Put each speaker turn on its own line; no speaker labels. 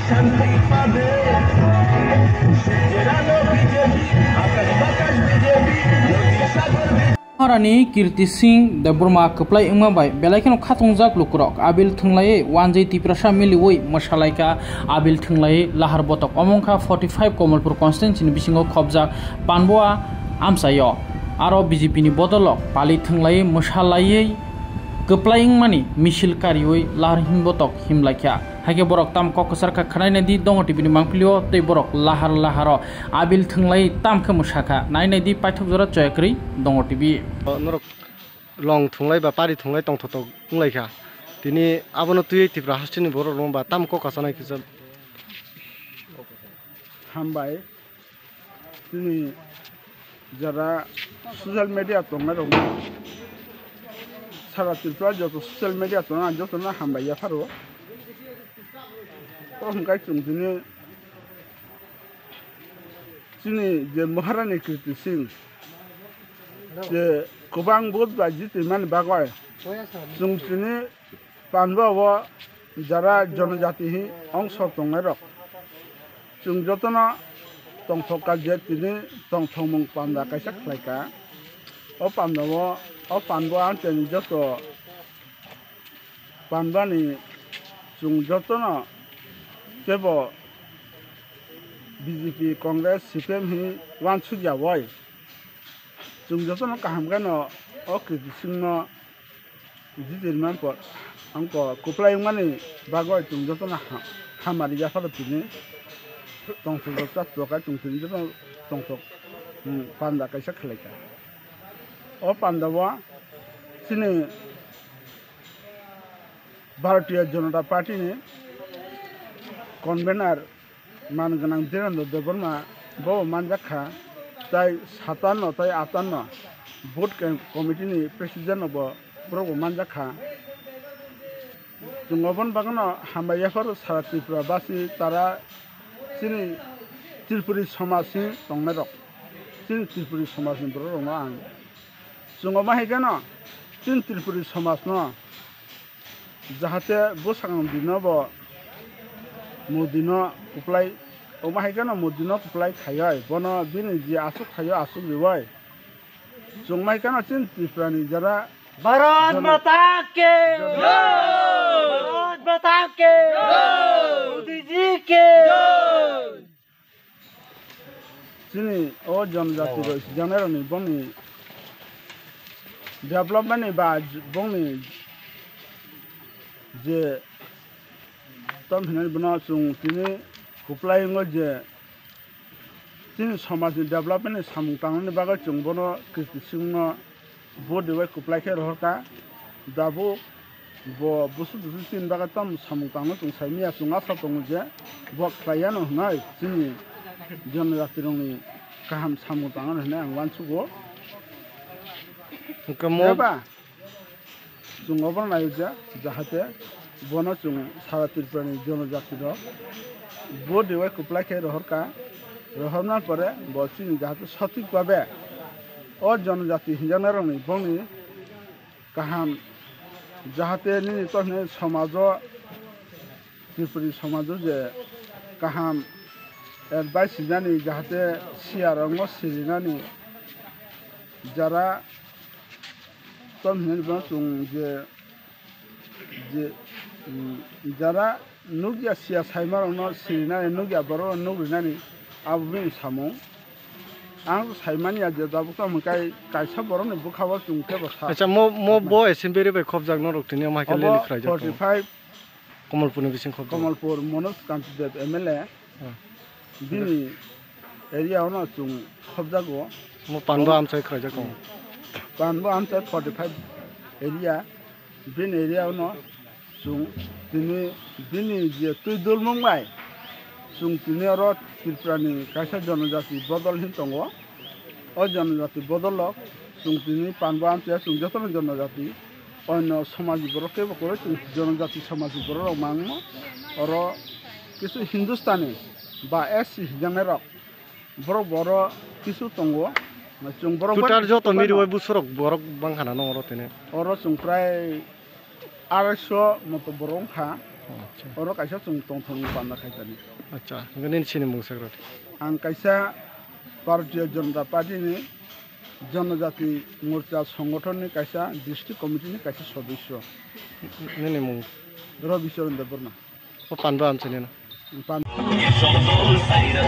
শান্তি পাবে জেরানো বিজেপি আকাশ বাতাস বিজেপি নদী সাগর
Harani Kirti Singh da Burma Kaplai Ingmabai Belakino Katungjak Lukurok Abil Thunglai 1J Tiprasha Miliwoi Mashalaika Abil Thunglai Lahar Botok Omongka 45 Komalpur constituency ni bisingo khobjak Panboa Amsayo Aro BJP ni bodolok Pali Thunglai Mashalai Kaplai Ingmani Misil Karioi Lahar Himbotok Himlaikya Hake borok tam kokosar ka khanai na di dong tibini mangplio tei borok lahar laharo abil thunglai tam khe musaka nai nai di paithok jora choyakri dong tibi
norok long thunglai ba pari thunglai tong thot unglai kha tini abono tui tipra hastini borok rong ba tam kokasana kisal
hambai tini jara social media tonga rong sara tipra joto social media tonga joto na hambai ya faro Hongkai chung sini je Maharani Kirti Singh je kubang bud baji timan bagoi chung sini panwa wa jara jonojati hi ongsho tongerok chung jotona tongthoka je tini tongthomung panda kaisa khlaika o panwa anteni joto panbani chung jotona Kebo BJP Congress CPM hi wan suja wai chung joto no kaham gano o Kirti Singh no jitir man por angko kuplai mani bagoi chung joto na hamari ja fara tini tongthok jota toka chung tini joto tongthok panda kaisa khlaika o panda wa sini Bharatiya Janata Party ni Convener Manganang Dirando de Burma Bo Manjaka Tai 57 Tai 58 Vote Committee ni President of Bro Manjaka Jungobon Bagano Hambayafar Saratipura Basi Tara Sini Tilpuri Somasi Tongmerok Sin Tilpuri Somasi Bro Rongang Jungoma Hegano Sin Tilpuri Somasno Jahate Bosang Dinobo Mudino kuplai omahikano mudino kuplai khayai bono bini ji asuk khayo asuk liwai jongmaikano chin tiprani jara
Bharat Mata ke Bharat Mata ke Modi ji ke
chini o jonjati ro janero ni boni development ni ba boni je Tom hinai bana chung tini kuplai ngoje tini samaj development samung tangni baga chung bono Kirti Singh no bode wai kuplai khe rohka dabu bo busu tin baga tam samung tangno chung saimia chunga sa tongje bo klayano hnai tini jonjati rongni kaham samung tangno hnai ang wan chugo
kamo
ba chung obon nayoja jahate bono chung sara tirprani jonojati ro bode wai kuplai khe rohka rohna pore bo chini jahate sotik bhabe o jonojati hinjanaroni boni kaham jahate ni tohne samajo tirpuri samajo je kaham advice jani jahate siarango sirinani jara tomhin bon chung je jara nugya sia saimar no sirina nugya baro nugrinani abin samung ang saimani ya dabu ka mkai kaisa baro ne bukhawa chungke basa
acha mo bo esenberi be khobjak no roktini ma kele likhrai jak
45
Komalpur ni bising khobjak
Komalpur Manoj Kantidev MLA bini area ono chung khobjago
mo panba amchai khrai jak
panbo amchai 45 area bin area ono chung bini je tuidul mumbai chung tini ro tirprani kaisa jonojati bodol hin tongo o jonojati bodolok chung tini panbo amchai chung jotono jonojati onno somaji boroke bokore chung jonojati somaji borok mangmo oro kisu hindustani ba SC jangerok borok boro kisu tongo chung borok
tutar joto miriwai busurok borok bangkhana no oro tene
oro chung prai 250 moto borong kha
আচ্ছা
oro kaisa chung tongthong panna khaitani
আচ্ছা ngani chini mung sagrot
ang kaisa Bharatiya Janata Party ni জনজাতি মোর্চা সংগঠনের কাইসা district কমিটির কাইসা সদস্য
ngani mung
রবিচরণ Debbarma
o panba amchini na
Saída,